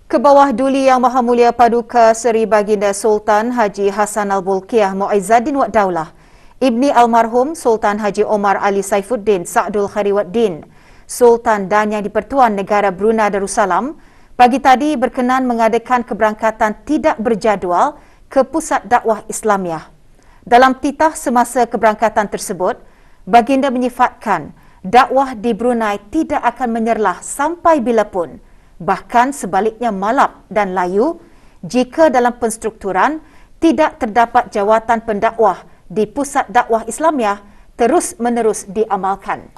Ke bawah duli Yang Maha Mulia Paduka Seri Baginda Sultan Haji Hassan Al-Bolkiah Muizzaddin Wad Daulah, Ibni Almarhum Sultan Haji Omar Ali Saifuddin Sa'dul Khairuddin, Sultan dan Yang di-Pertuan Negara Brunei Darussalam, pagi tadi berkenan mengadakan keberangkatan tidak berjadual ke Pusat Dakwah Islamiah. Dalam titah semasa keberangkatan tersebut, Baginda menyifatkan dakwah di Brunei tidak akan menyerlah sampai bila pun, bahkan sebaliknya malap dan layu jika dalam penstrukturan tidak terdapat jawatan pendakwah di Pusat Dakwah Islamiah terus-menerus diamalkan.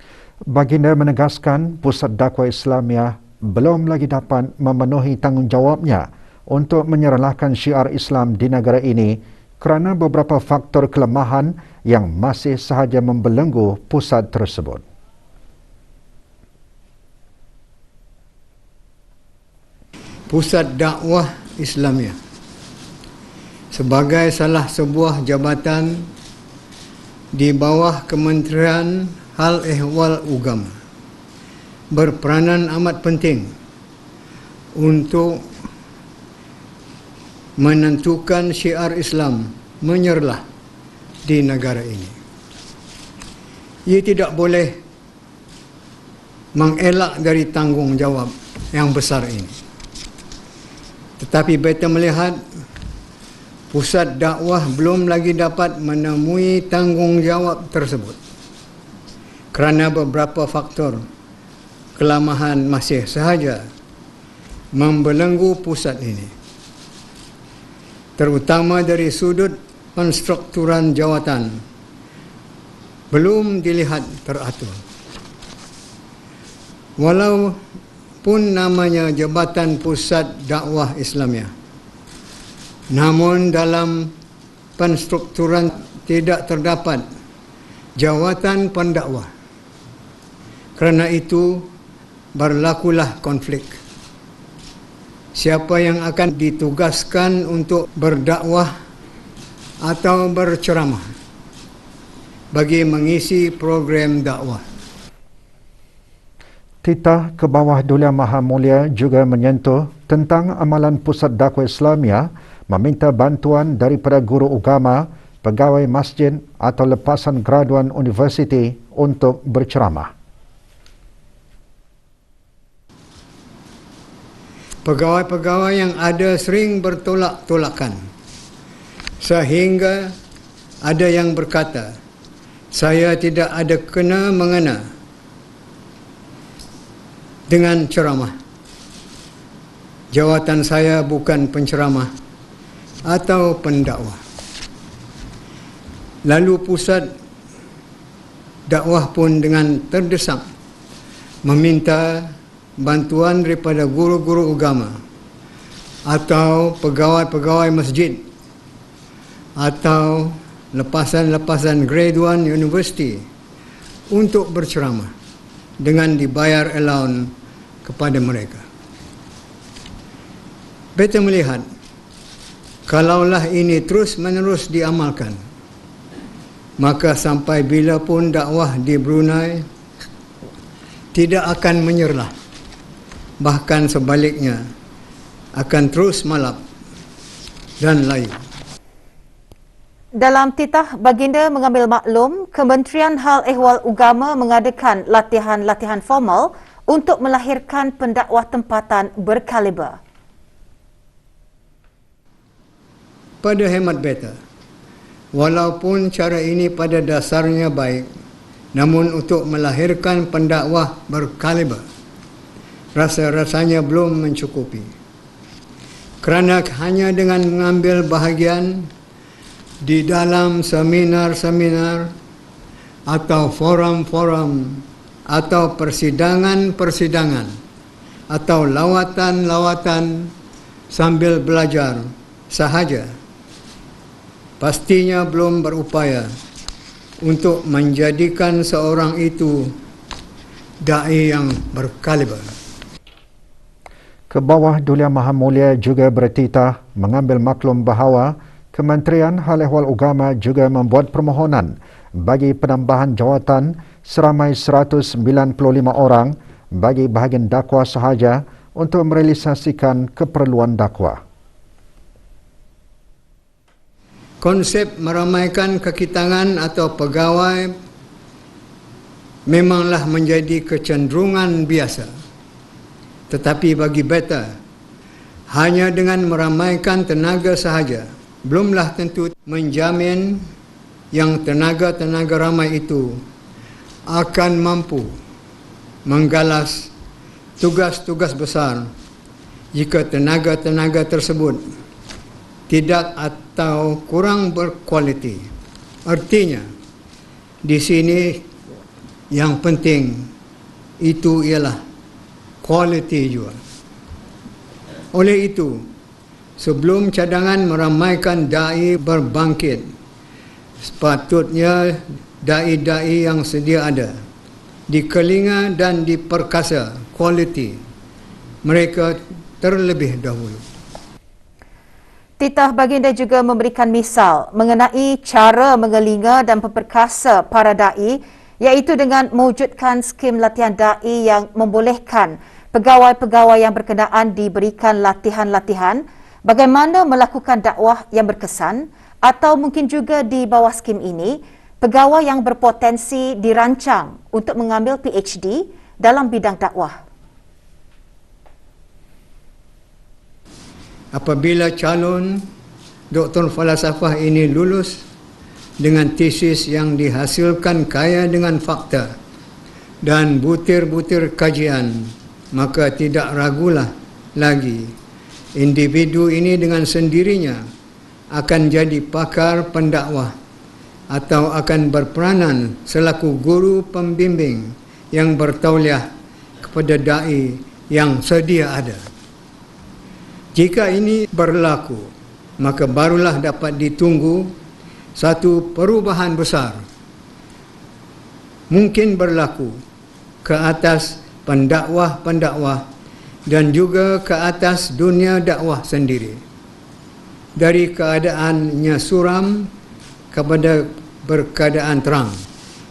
Baginda menegaskan Pusat Dakwah Islamiah belum lagi dapat memenuhi tanggungjawabnya untuk menyerlahkan syiar Islam di negara ini kerana beberapa faktor kelemahan yang masih sahaja membelenggu pusat tersebut. Pusat Dakwah Islamiah sebagai salah sebuah jabatan di bawah Kementerian Hal Ehwal Ugama berperanan amat penting untuk menentukan syiar Islam menyerlah di negara ini. Ia tidak boleh mengelak dari tanggungjawab yang besar ini. Tetapi beta melihat pusat dakwah belum lagi dapat menemui tanggungjawab tersebut kerana beberapa faktor kelemahan masih sahaja membelenggu pusat ini, terutama dari sudut penstrukturan jawatan belum dilihat teratur. Walaupun namanya Jabatan Pusat Dakwah Islamiah, namun dalam penstrukturan tidak terdapat jawatan pendakwah. Kerana itu berlakulah konflik. Siapa yang akan ditugaskan untuk berdakwah atau berceramah bagi mengisi program dakwah. Titah ke bawah Duli Yang Maha Mulia juga menyentuh tentang amalan Pusat Dakwah Islamiah meminta bantuan daripada guru agama, pegawai masjid atau lepasan graduan universiti untuk berceramah. Pegawai-pegawai yang ada sering bertolak-tolakan sehingga ada yang berkata, saya tidak ada kena-mengena dengan ceramah. Jawatan saya bukan penceramah atau pendakwah. Lalu pusat dakwah pun dengan terdesak meminta bantuan daripada guru-guru agama atau pegawai-pegawai masjid atau lepasan-lepasan graduan universiti untuk berceramah dengan dibayar allowance kepada mereka. Beta melihat, kalaulah ini terus-menerus diamalkan, maka sampai bila pun dakwah di Brunei tidak akan menyerlah. Bahkan sebaliknya akan terus malap dan layu. Dalam titah, Baginda mengambil maklum Kementerian Hal Ehwal Ugama mengadakan latihan-latihan formal untuk melahirkan pendakwah tempatan berkaliber. Pada hemat beta, walaupun cara ini pada dasarnya baik, namun untuk melahirkan pendakwah berkaliber rasa-rasanya belum mencukupi. Kerana hanya dengan mengambil bahagian di dalam seminar-seminar atau forum-forum atau persidangan-persidangan atau lawatan-lawatan sambil belajar sahaja, pastinya belum berupaya untuk menjadikan seorang itu da'i yang berkaliber. Ke bawah Duli Yang Maha Mulia juga bertitah mengambil maklum bahawa Kementerian Hal Ehwal Ugama juga membuat permohonan bagi penambahan jawatan seramai 195 orang bagi bahagian dakwah sahaja untuk merealisasikan keperluan dakwah. Konsep meramaikan kaki tangan atau pegawai memanglah menjadi kecenderungan biasa. Tetapi bagi beta, hanya dengan meramaikan tenaga sahaja, belumlah tentu menjamin yang tenaga-tenaga ramai itu akan mampu menggalas tugas-tugas besar jika tenaga-tenaga tersebut tidak atau kurang berkualiti. Artinya, di sini yang penting itu ialah kualiti juga. Oleh itu, sebelum cadangan meramaikan da'i berbangkit, sepatutnya da'i-da'i yang sedia ada dikelinga dan diperkasa kualiti mereka terlebih dahulu. Titah baginda juga memberikan misal mengenai cara mengelinga dan memperkasa para da'i, iaitu dengan mewujudkan skim latihan da'i yang membolehkan pegawai-pegawai yang berkenaan diberikan latihan-latihan bagaimana melakukan dakwah yang berkesan, atau mungkin juga di bawah skim ini, pegawai yang berpotensi dirancang untuk mengambil PhD dalam bidang dakwah. Apabila calon doktor falsafah ini lulus dengan tesis yang dihasilkan kaya dengan fakta dan butir-butir kajian, maka tidak ragulah lagi individu ini dengan sendirinya akan jadi pakar pendakwah atau akan berperanan selaku guru pembimbing yang bertauliah kepada da'i yang sedia ada. Jika ini berlaku, maka barulah dapat ditunggu satu perubahan besar. Mungkin berlaku ke atas pendakwah-pendakwah dan juga ke atas dunia dakwah sendiri. Dari keadaannya suram kepada berkeadaan terang.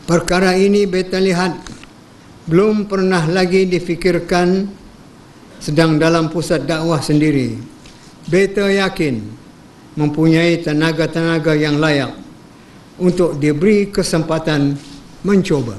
Perkara ini beta lihat belum pernah lagi difikirkan sedang dalam pusat dakwah sendiri. Beta yakin mempunyai tenaga-tenaga yang layak untuk diberi kesempatan mencoba.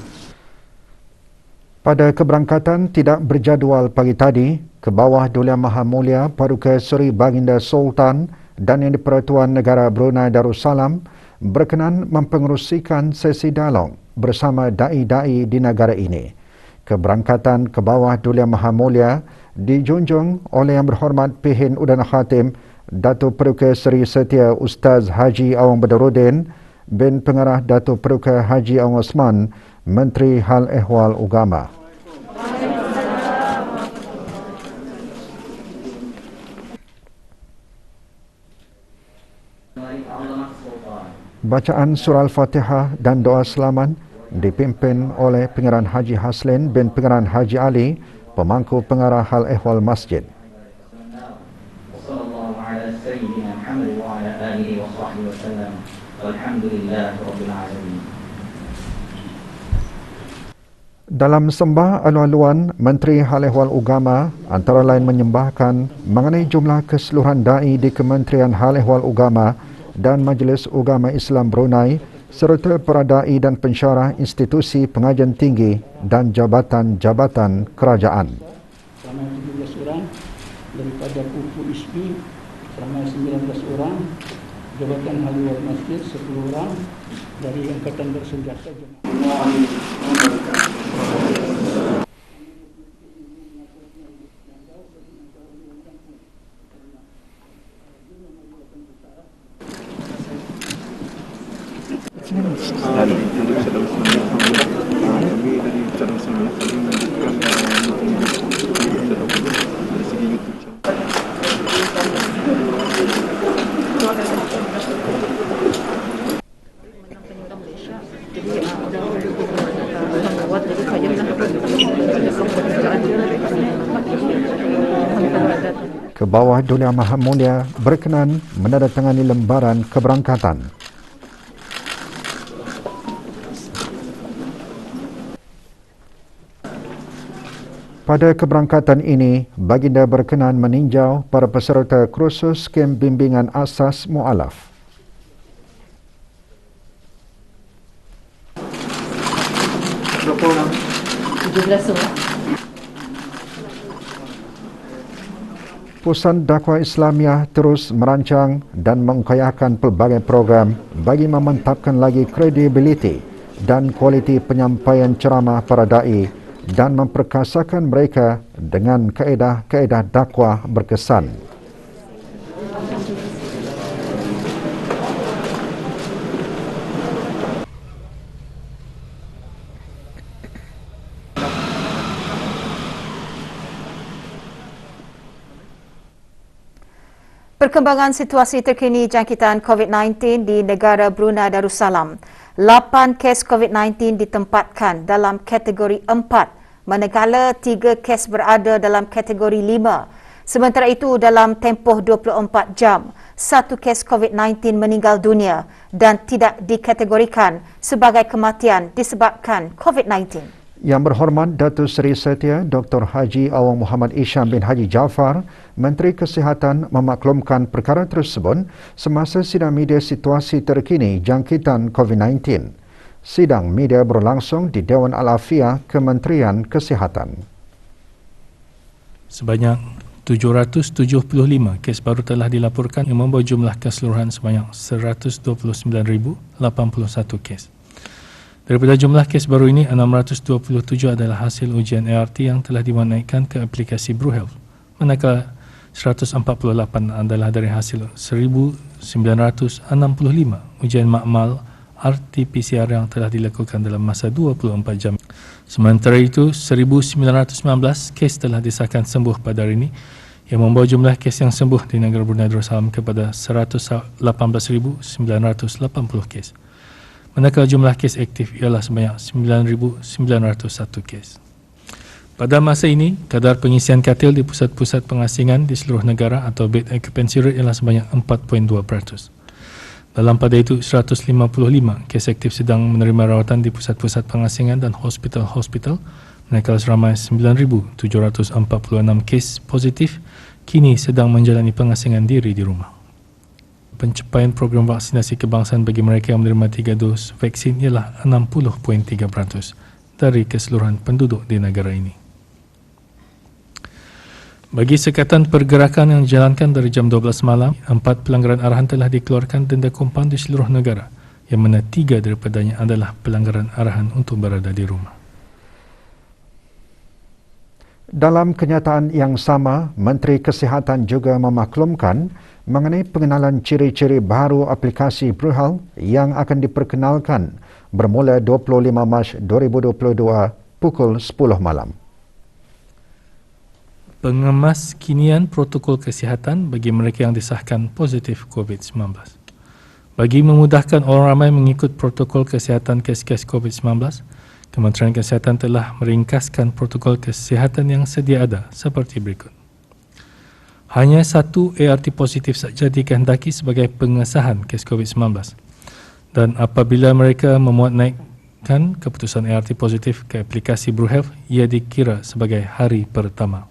Pada keberangkatan tidak berjadual pagi tadi, ke bawah Duli Maha Mulia Paduka Seri Baginda Sultan dan Yang di-Pertuan Negara Brunei Darussalam berkenan mempengerusikan sesi dialog bersama da'i-da'i di negara ini. Keberangkatan ke bawah Duli Maha Mulia dijunjung oleh Yang Berhormat Pihin Udana Khatim Datuk Paduka Seri Setia Ustaz Haji Awang Badarudin bin Pengarah Datuk Paduka Haji Awang Osman, Menteri Hal Ehwal Agama. Bacaan surah Al-Fatihah dan doa selamat dipimpin oleh Pengarah Haji Haslin bin Pengarah Haji Ali, pemangku pengarah Hal Ehwal Masjid. Dalam sembah alu-aluan, Menteri Hal Ehwal Agama antara lain menyembahkan mengenai jumlah keseluruhan da'i di Kementerian Hal Ehwal Agama dan Majlis Agama Islam Brunei serta para da'i dan pensyarah institusi pengajian tinggi dan jabatan-jabatan kerajaan. Selama 17 orang daripada Kufu ISPI, selama 19 orang, Jabatan Hal Ehwal Masjid 10 orang, dari Angkatan Bersenjata Jemaah. Ke bawah Duli Maha Mulia berkenan menandatangani lembaran keberangkatan. Pada keberangkatan ini, baginda berkenan meninjau para peserta kursus kem bimbingan asas mu'alaf. Pusat Dakwah Islamiah terus merancang dan mengupayakan pelbagai program bagi memantapkan lagi kredibiliti dan kualiti penyampaian ceramah para da'i dan memperkasakan mereka dengan kaedah-kaedah dakwah berkesan. Perkembangan situasi terkini jangkitan COVID-19 di negara Brunei Darussalam. 8 kes COVID-19 ditempatkan dalam kategori 4, manakala 3 kes berada dalam kategori 5. Sementara itu, dalam tempoh 24 jam, 1 kes COVID-19 meninggal dunia dan tidak dikategorikan sebagai kematian disebabkan COVID-19. Yang berhormat Datuk Seri Setia Dr. Haji Awang Muhammad Isham bin Haji Jaafar, Menteri Kesihatan memaklumkan perkara tersebut semasa sidang media situasi terkini jangkitan COVID-19. Sidang media berlangsung di Dewan Al-Afiah Kementerian Kesihatan. Sebanyak 775 kes baru telah dilaporkan yang membawa jumlah keseluruhan sebanyak 129,081 kes. Daripada jumlah kes baru ini, 627 adalah hasil ujian ART yang telah dimenaikkan ke aplikasi BruHealth, manakala 148 adalah dari hasil 1,965 ujian makmal RT-PCR yang telah dilakukan dalam masa 24 jam. Sementara itu, 1,919 kes telah disahkan sembuh pada hari ini, yang membawa jumlah kes yang sembuh di negara Brunei Darussalam kepada 118,980 kes. Manakala jumlah kes aktif ialah sebanyak 9,901 kes. Pada masa ini, kadar pengisian katil di pusat-pusat pengasingan di seluruh negara atau bed occupancy rate ialah sebanyak 4.2%. Dalam pada itu, 155 kes aktif sedang menerima rawatan di pusat-pusat pengasingan dan hospital-hospital, manakala seramai 9,746 kes positif kini sedang menjalani pengasingan diri di rumah. Pencapaian program vaksinasi kebangsaan bagi mereka yang menerima 3 dos vaksin ialah 60.3% dari keseluruhan penduduk di negara ini. Bagi sekatan pergerakan yang dijalankan dari jam 12 malam, 4 pelanggaran arahan telah dikeluarkan denda kompaun di seluruh negara, yang mana 3 daripadanya adalah pelanggaran arahan untuk berada di rumah. Dalam kenyataan yang sama, Menteri Kesihatan juga memaklumkan mengenai pengenalan ciri-ciri baru aplikasi BruHealth yang akan diperkenalkan bermula 25 Mac 2022 pukul 10 malam. Pengemaskinian protokol kesihatan bagi mereka yang disahkan positif COVID-19. Bagi memudahkan orang ramai mengikut protokol kesihatan kes-kes COVID-19, Kementerian Kesihatan telah meringkaskan protokol kesihatan yang sedia ada seperti berikut. Hanya 1 ART positif saja dikehendaki sebagai pengesahan kes COVID-19, dan apabila mereka memuat naikkan keputusan ART positif ke aplikasi BruHealth, ia dikira sebagai hari pertama.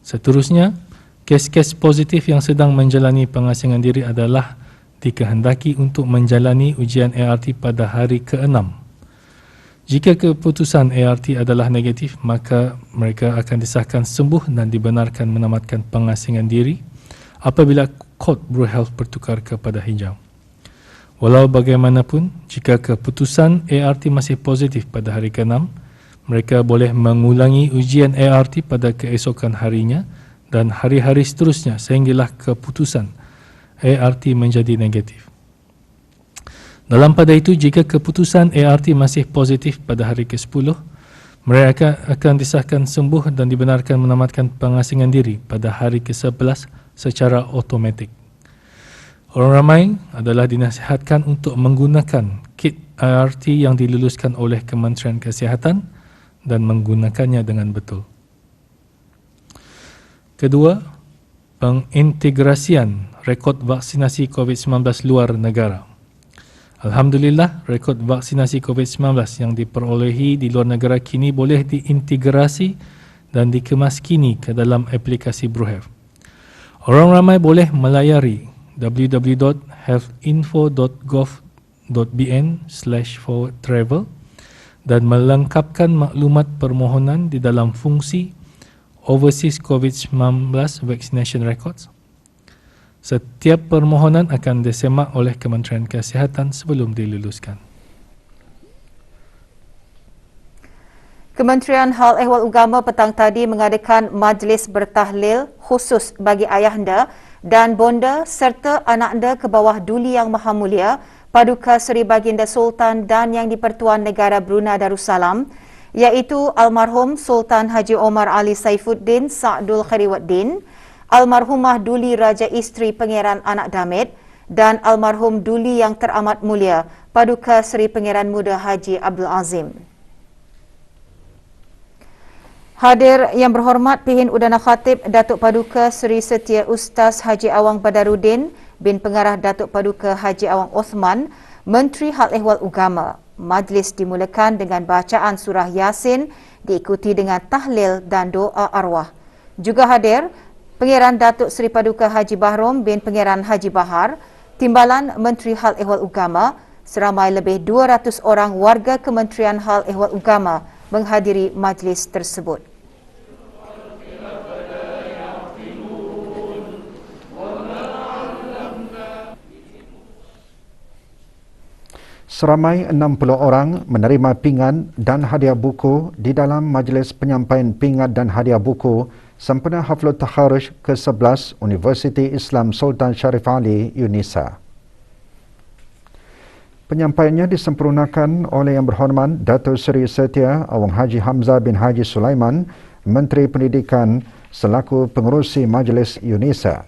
Seterusnya, kes-kes positif yang sedang menjalani pengasingan diri adalah dikehendaki untuk menjalani ujian ART pada hari ke-6. Jika keputusan ART adalah negatif, maka mereka akan disahkan sembuh dan dibenarkan menamatkan pengasingan diri apabila kod BruHealth bertukar kepada hijau. Walau bagaimanapun, jika keputusan ART masih positif pada hari ke-6, mereka boleh mengulangi ujian ART pada keesokan harinya dan hari-hari seterusnya sehinggalah keputusan ART menjadi negatif. Dalam pada itu, jika keputusan ART masih positif pada hari ke-10, mereka akan disahkan sembuh dan dibenarkan menamatkan pengasingan diri pada hari ke-11 secara automatik. Orang ramai adalah dinasihatkan untuk menggunakan kit ART yang diluluskan oleh Kementerian Kesihatan dan menggunakannya dengan betul. Kedua, pengintegrasian rekod vaksinasi COVID-19 luar negara. Alhamdulillah, rekod vaksinasi COVID-19 yang diperolehi di luar negara kini boleh diintegrasi dan dikemas kini ke dalam aplikasi BruHealth. Orang ramai boleh melayari www.healthinfo.gov.bn/travel dan melengkapkan maklumat permohonan di dalam fungsi Overseas COVID-19 Vaccination Records. Setiap permohonan akan disemak oleh Kementerian Kesihatan sebelum diluluskan. Kementerian Hal Ehwal Agama petang tadi mengadakan majlis bertahlil khusus bagi ayahanda dan bonda serta anakanda ke bawah Duli Yang Maha Mulia Paduka Seri Baginda Sultan dan Yang di-Pertuan Negara Brunei Darussalam, iaitu almarhum Sultan Haji Omar Ali Saifuddin Sa'dul Khairuddin, almarhumah Duli Raja Isteri Pangeran Anak Damit dan almarhum Duli Yang Teramat Mulia Paduka Seri Pangeran Muda Haji Abdul Azim. Hadir yang berhormat Pihin Udana Khatib Datuk Paduka Seri Setia Ustaz Haji Awang Badaruddin bin Pengarah Datuk Paduka Haji Awang Osman, Menteri Hal Ehwal Agama. Majlis dimulakan dengan bacaan surah Yasin diikuti dengan tahlil dan doa arwah. Juga hadir Pangeran Datuk Seri Paduka Haji Bahrom bin Pangeran Haji Bahar, Timbalan Menteri Hal Ehwal Agama, seramai lebih 200 orang warga Kementerian Hal Ehwal Agama menghadiri majlis tersebut. Seramai 60 orang menerima pingat dan hadiah buku di dalam majlis penyampaian pingat dan hadiah buku sempena Haflul Takharuj ke-11 Universiti Islam Sultan Sharif Ali, UNISA. Penyampaiannya disempurnakan oleh Yang Berhormat Datuk Seri Setia Awang Haji Hamzah bin Haji Sulaiman, Menteri Pendidikan selaku pengerusi Majlis UNISA.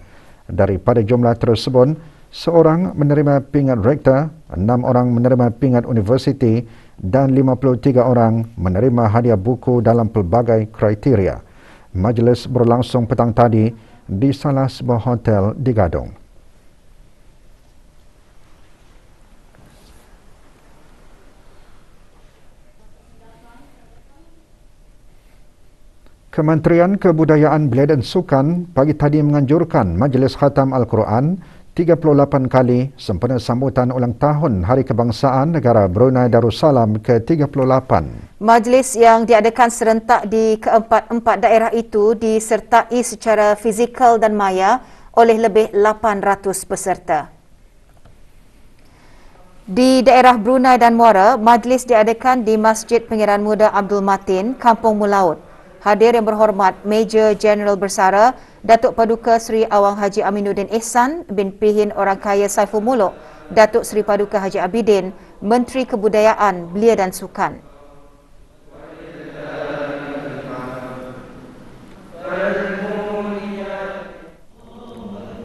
Daripada jumlah tersebut, seorang menerima pingat rektor, 6 orang menerima pingat universiti dan 53 orang menerima hadiah buku dalam pelbagai kriteria. Majlis berlangsung petang tadi di salah sebuah hotel di Gadong. Kementerian Kebudayaan Belia dan Sukan pagi tadi menganjurkan Majlis Khatam Al-Quran 38 kali sempena sambutan ulang tahun Hari Kebangsaan Negara Brunei Darussalam ke-38. Majlis yang diadakan serentak di keempat-empat daerah itu disertai secara fizikal dan maya oleh lebih 800 peserta. Di daerah Brunei dan Muara, majlis diadakan di Masjid Pangeran Muda Abdul Matin, Kampung Mulaut. Hadir yang berhormat Major Jeneral Bersara Datuk Paduka Seri Awang Haji Aminuddin Ihsan bin Pihin Orang Kaya Saiful Muluk, Datuk Seri Paduka Haji Abidin, Menteri Kebudayaan, Belia dan Sukan.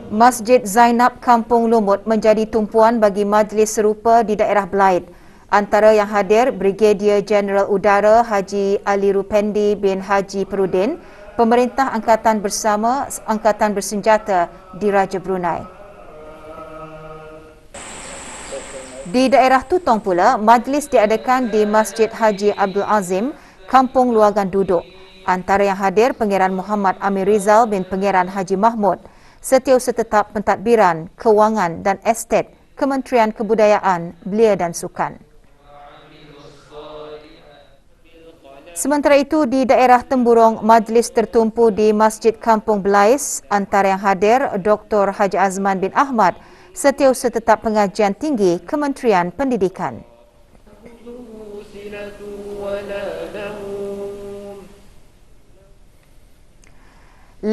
Masjid Zainab Kampung Lumut menjadi tumpuan bagi majlis serupa di daerah Belaid. Antara yang hadir, Brigadier Jeneral Udara Haji Ali Rupendi bin Haji Perudin, Pemerintah Angkatan Bersama Angkatan Bersenjata di Raja Brunei. Di daerah Tutong pula, majlis diadakan di Masjid Haji Abdul Azim, Kampung Luagan Duduk. Antara yang hadir, Pangeran Muhammad Amir Rizal bin Pangeran Haji Mahmud, Setiausaha Tetap Pentadbiran, Kewangan dan Estet, Kementerian Kebudayaan, Belia dan Sukan. Sementara itu, di daerah Temburong, majlis tertumpu di Masjid Kampung Belais. Antara yang hadir, Dr. Haji Azman bin Ahmad, Setiausaha Tetap Pengajian Tinggi Kementerian Pendidikan. 55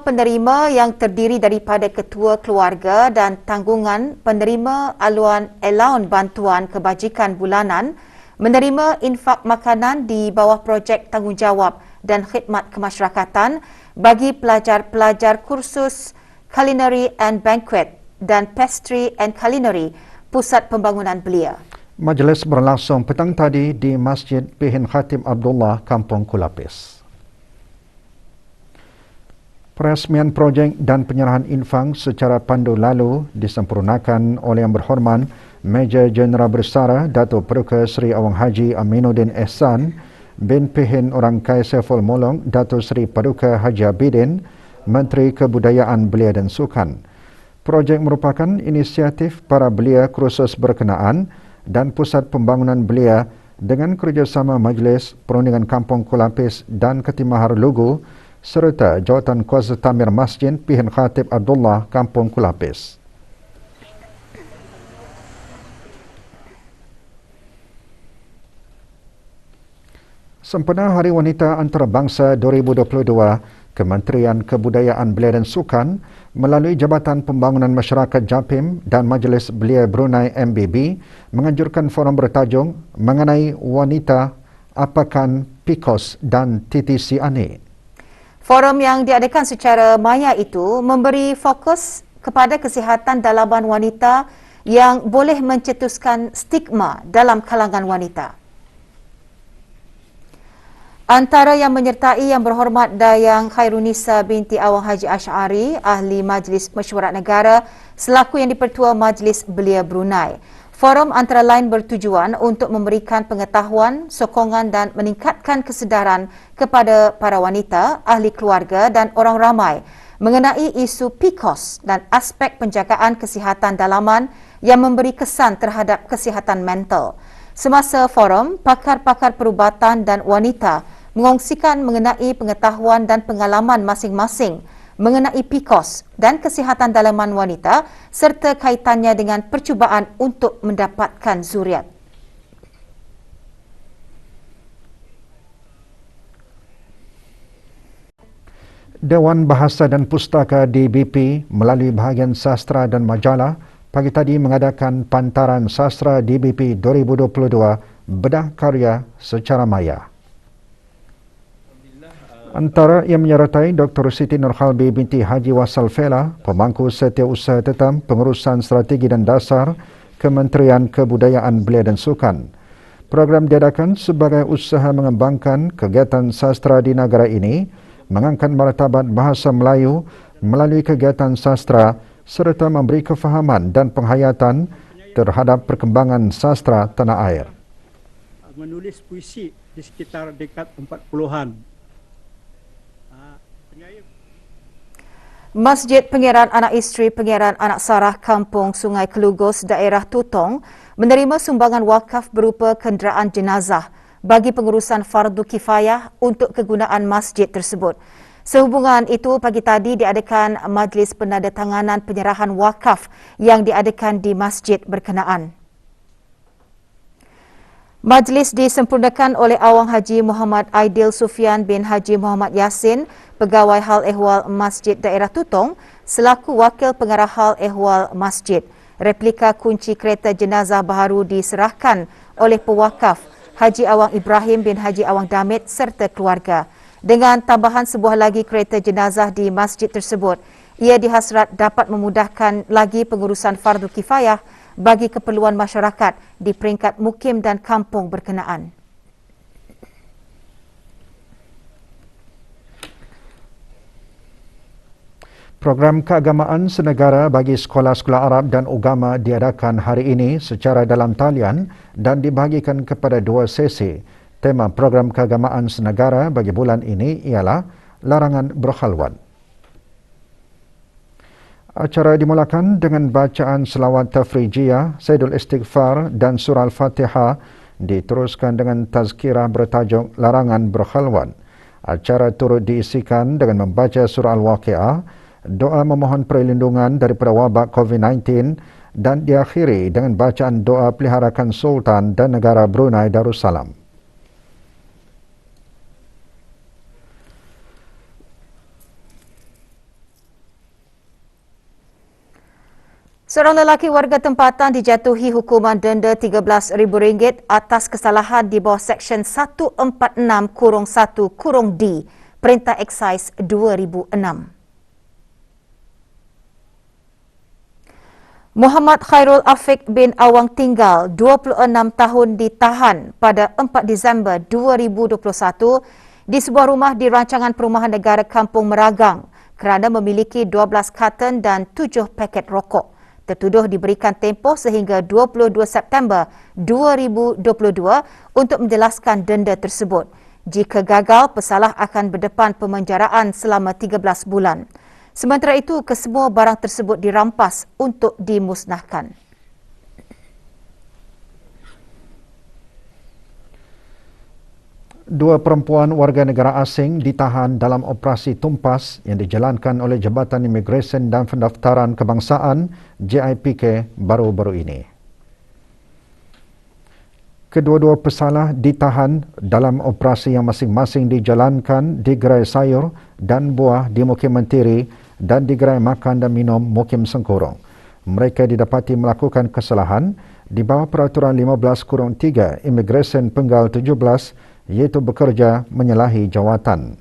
penerima yang terdiri daripada ketua keluarga dan tanggungan penerima allowance bantuan kebajikan bulanan menerima infak makanan di bawah projek tanggungjawab dan khidmat kemasyarakatan bagi pelajar-pelajar kursus Culinary and Banquet dan Pastry and Culinary Pusat Pembangunan Belia. Majlis berlangsung petang tadi di Masjid Pihin Khatib Abdullah, Kampung Kulapis. Peresmian projek dan penyerahan infak secara pandu lalu disempurnakan oleh Yang Berhormat Major Jeneral Bersara Datuk Paduka Seri Awang Haji Aminuddin Ehsan bin Pihin Orang Kai Saiful Molong Datuk Seri Paduka Haji Abidin, Menteri Kebudayaan Belia dan Sukan. Projek merupakan inisiatif para belia kursus berkenaan dan Pusat Pembangunan Belia dengan kerjasama Majlis Perundingan Kampung Kulapis dan Ketimahar Lugu serta Jawatan Kuasa Tamir Masjid Pihin Khatib Abdullah Kampung Kulapis. Sempena Hari Wanita Antarabangsa 2022, Kementerian Kebudayaan Belia dan Sukan melalui Jabatan Pembangunan Masyarakat JAPIM dan Majlis Belia Brunei MBB menganjurkan forum bertajuk mengenai wanita, apakan PCOS dan TTC-ANI. Forum yang diadakan secara maya itu memberi fokus kepada kesihatan dalaman wanita yang boleh mencetuskan stigma dalam kalangan wanita. Antara yang menyertai Yang Berhormat Dayang Khairunisa binti Awang Haji Ash'ari, Ahli Majlis Mesyuarat Negara selaku Yang di-Pertua Majlis Belia Brunei. Forum antara lain bertujuan untuk memberikan pengetahuan, sokongan dan meningkatkan kesedaran kepada para wanita, ahli keluarga dan orang ramai mengenai isu PCOS dan aspek penjagaan kesihatan dalaman yang memberi kesan terhadap kesihatan mental. Semasa forum, pakar-pakar perubatan dan wanita mengongsikan mengenai pengetahuan dan pengalaman masing-masing mengenai PCOS dan kesihatan dalaman wanita serta kaitannya dengan percubaan untuk mendapatkan zuriat. Dewan Bahasa dan Pustaka DBP melalui bahagian sastra dan majalah pagi tadi mengadakan Pantaran Sastra DBP 2022 Bedah Karya secara maya. Antara yang menyertai Dr. Siti Nurhalbi binti Haji Wasal Fela, Pemangku Setiausaha Tetam Pengurusan Strategi dan Dasar Kementerian Kebudayaan Belia dan Sukan. Program diadakan sebagai usaha mengembangkan kegiatan sastra di negara ini, mengangkat martabat bahasa Melayu melalui kegiatan sastra serta memberi kefahaman dan penghayatan terhadap perkembangan sastra tanah air. Menulis puisi di sekitar dekad 40-an. Masjid Pengeran Anak Isteri Pengeran Anak Sarah Kampung Sungai Kelugos, daerah Tutong menerima sumbangan wakaf berupa kenderaan jenazah bagi pengurusan fardu kifayah untuk kegunaan masjid tersebut. Sehubungan itu, pagi tadi diadakan majlis penandatanganan penyerahan wakaf yang diadakan di masjid berkenaan. Majlis disempurnakan oleh Awang Haji Muhammad Aidil Sufian bin Haji Muhammad Yasin, Pegawai Hal Ehwal Masjid Daerah Tutong, selaku Wakil Pengarah Hal Ehwal Masjid. Replika kunci kereta jenazah baharu diserahkan oleh pewakaf Haji Awang Ibrahim bin Haji Awang Damit serta keluarga. Dengan tambahan sebuah lagi kereta jenazah di masjid tersebut, ia dihasrat dapat memudahkan lagi pengurusan fardu kifayah bagi keperluan masyarakat di peringkat mukim dan kampung berkenaan. Program keagamaan senegara bagi sekolah-sekolah Arab dan agama diadakan hari ini secara dalam talian dan dibahagikan kepada dua sesi. Tema program keagamaan senegara bagi bulan ini ialah larangan berkhalwat. Acara dimulakan dengan bacaan selawat tafrijiyah, Sayyidul Istighfar dan surah Al-Fatihah, diteruskan dengan tazkirah bertajuk larangan berkhalwat. Acara turut diisikan dengan membaca surah Al-Waqi'ah, doa memohon perlindungan daripada wabak COVID-19 dan diakhiri dengan bacaan doa peliharakan Sultan dan negara Brunei Darussalam. Seorang lelaki warga tempatan dijatuhi hukuman denda RM13,000 atas kesalahan di bawah Seksyen 146-1-D Perintah Eksais 2006. Muhammad Khairul Afiq bin Awang Tinggal, 26 tahun ditahan pada 4 Disember 2021 di sebuah rumah di rancangan perumahan negara Kampung Meragang kerana memiliki 12 karton dan 7 paket rokok. Tertuduh diberikan tempoh sehingga 22 September 2022 untuk menjelaskan denda tersebut. Jika gagal, pesalah akan berdepan pemenjaraan selama 13 bulan. Sementara itu, kesemua barang tersebut dirampas untuk dimusnahkan. Dua perempuan warga negara asing ditahan dalam operasi tumpas yang dijalankan oleh Jabatan Imigresen dan Pendaftaran Kebangsaan JIPK baru-baru ini. Kedua-dua pesalah ditahan dalam operasi yang masing-masing dijalankan di Gerai Sayur dan Buah di Mukim Mentiri dan di Gerai Makan dan Minum Mukim Sengkurung. Mereka didapati melakukan kesalahan di bawah Peraturan 15-3 Imigresen Penggal 17 iaitu bekerja menyalahi jawatan.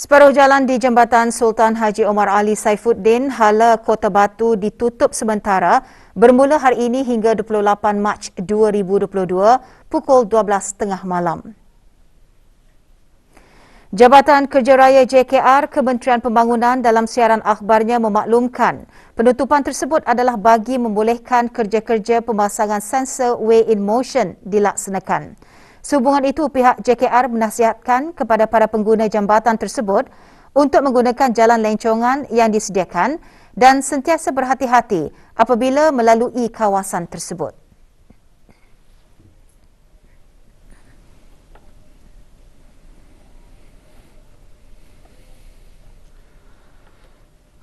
Separuh jalan di Jambatan Sultan Haji Omar Ali Saifuddin, Hala Kota Batu ditutup sementara bermula hari ini hingga 28 Mac 2022 pukul 12.30 malam. Jabatan Kerja Raya JKR Kementerian Pembangunan dalam siaran akhbarnya memaklumkan penutupan tersebut adalah bagi membolehkan kerja-kerja pemasangan sensor Weigh in Motion dilaksanakan. Sehubungan itu, pihak JKR menasihatkan kepada para pengguna jambatan tersebut untuk menggunakan jalan lencongan yang disediakan dan sentiasa berhati-hati apabila melalui kawasan tersebut.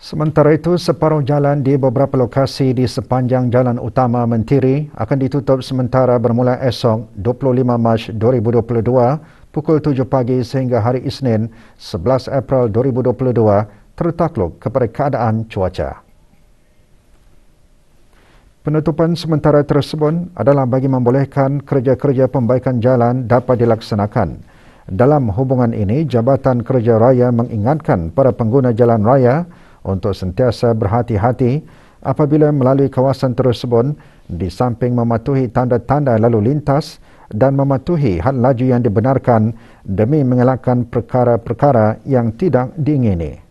Sementara itu, separuh jalan di beberapa lokasi di sepanjang Jalan Utama Mentiri akan ditutup sementara bermula esok 25 Mac 2022 pukul 7 pagi sehingga hari Isnin 11 April 2022 tertakluk kepada keadaan cuaca. Penutupan sementara tersebut adalah bagi membolehkan kerja-kerja pembaikan jalan dapat dilaksanakan. Dalam hubungan ini, Jabatan Kerja Raya mengingatkan para pengguna jalan raya untuk sentiasa berhati-hati apabila melalui kawasan tersebut di samping mematuhi tanda-tanda lalu lintas dan mematuhi had laju yang dibenarkan demi mengelakkan perkara-perkara yang tidak diingini.